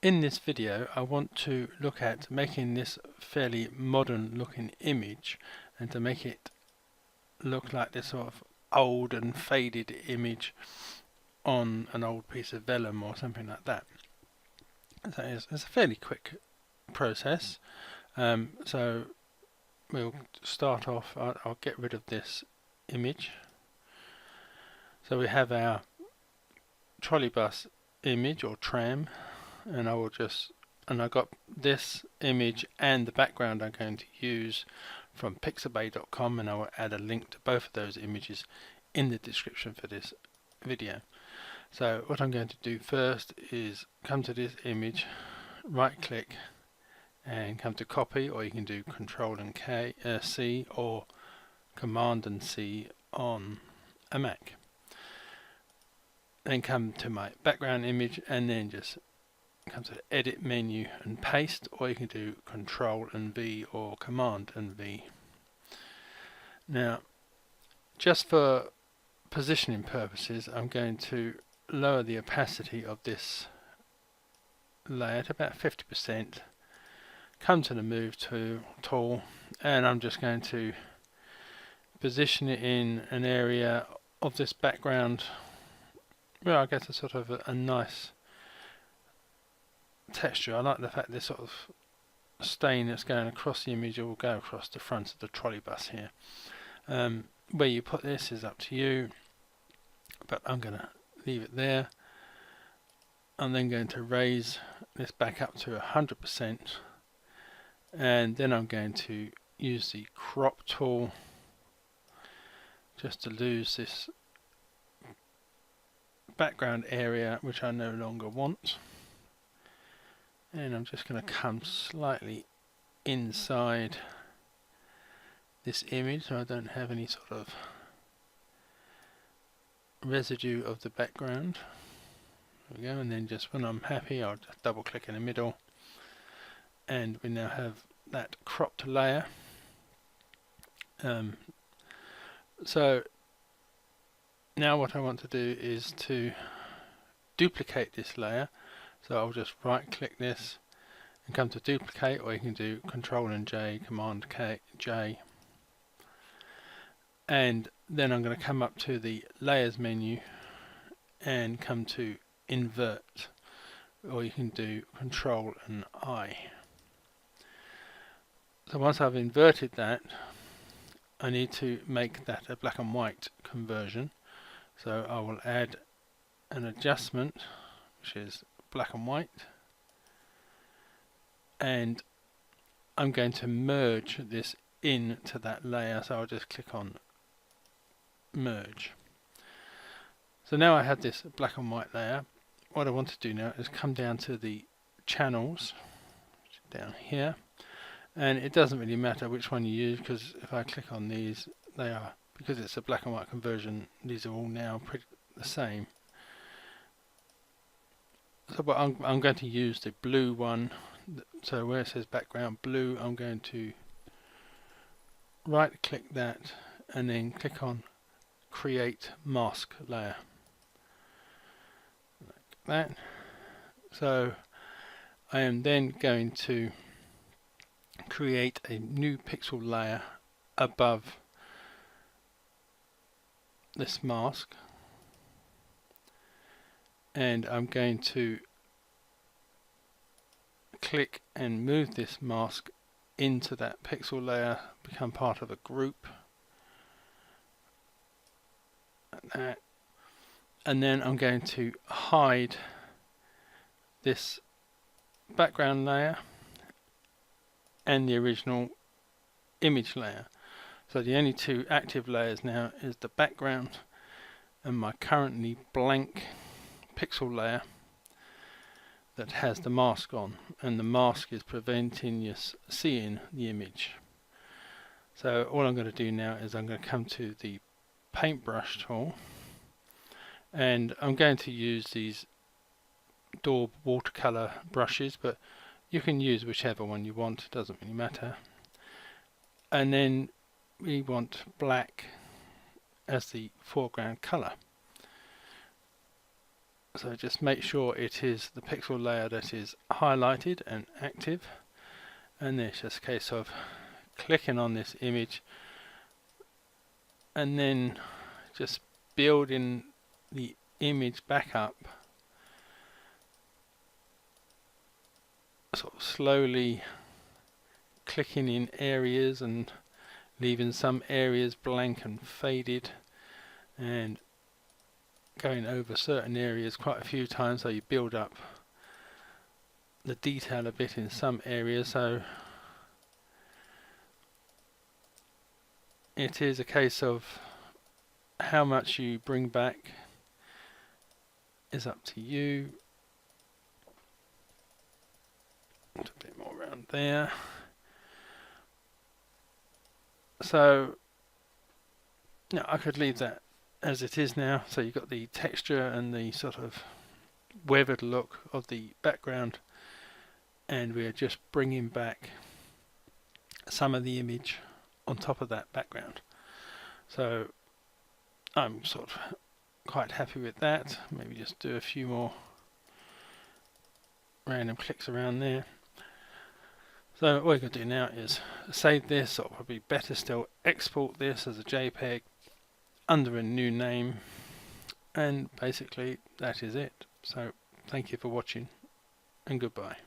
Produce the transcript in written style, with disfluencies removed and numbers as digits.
In this video I want to look at making this fairly modern looking image and to make it look like this sort of old and faded image on an old piece of vellum or something like that. So it's a fairly quick process. So we'll start off, I'll get rid of this image. So we have our trolley bus image or tram, and I got this image and the background I'm going to use from Pixaby.com, and I will add a link to both of those images in the description for this video. So what I'm going to do first is come to this image, right click and come to copy, or you can do Control and C or Command and C on a Mac. Then come to my background image and then just come to the edit menu and paste, or you can do Control and V or Command and V. Now, just for positioning purposes, I'm going to lower the opacity of this layer to about 50%. Come to the Move tool, and I'm just going to position it in an area of this background where I get a sort of a nice texture. I like the fact this sort of stain that's going across the image will go across the front of the trolley bus here. Where you put this is up to you, but I'm going to leave it there. I'm then going to raise this back up to 100%, and then I'm going to use the crop tool just to lose this background area which I no longer want, and I'm just going to come slightly inside this image so I don't have any sort of residue of the background. There we go, and then just when I'm happy I'll just double click in the middle, and we now have that cropped layer. So now what I want to do is to duplicate this layer. So I'll just right click this and come to duplicate, or you can do Control and J, Command J, and then I'm going to come up to the layers menu and come to invert, or you can do Control and I. So once I've inverted that, I need to make that a black and white conversion. So I will add an adjustment which is black and white, and I'm going to merge this into that layer, so I'll just click on merge. So now I have this black and white layer. What I want to do now is come down to the channels down here, and it doesn't really matter which one you use, because if I click on these, they are, because it's a black and white conversion, these are all now pretty the same. So but I'm going to use the blue one. So where it says background blue, I'm going to right click that and then click on create mask layer, like that. So I am then going to create a new pixel layer above this mask, and I'm going to click and move this mask into that pixel layer, become part of a group like that, and then I'm going to hide this background layer and the original image layer. So the only two active layers now is the background and my currently blank pixel layer that has the mask on, and the mask is preventing you seeing the image. So all I'm going to do now is I'm going to come to the paintbrush tool, and I'm going to use these daub watercolor brushes, but you can use whichever one you want, it doesn't really matter. And then we want black as the foreground color. So just make sure it is the pixel layer that is highlighted and active, and then it's just a case of clicking on this image and then just building the image back up, sort of slowly clicking in areas and leaving some areas blank and faded, and going over certain areas quite a few times so you build up the detail a bit in some areas. So it is a case of how much you bring back is up to you. A bit more around there. So yeah, I could leave that as it is now. So you've got the texture and the sort of weathered look of the background, and we're just bringing back some of the image on top of that background. So I'm sort of quite happy with that. Maybe just do a few more random clicks around there. So what we're going to do now is save this, or probably better still, export this as a JPEG under a new name, and basically that is it. So thank you for watching, and goodbye.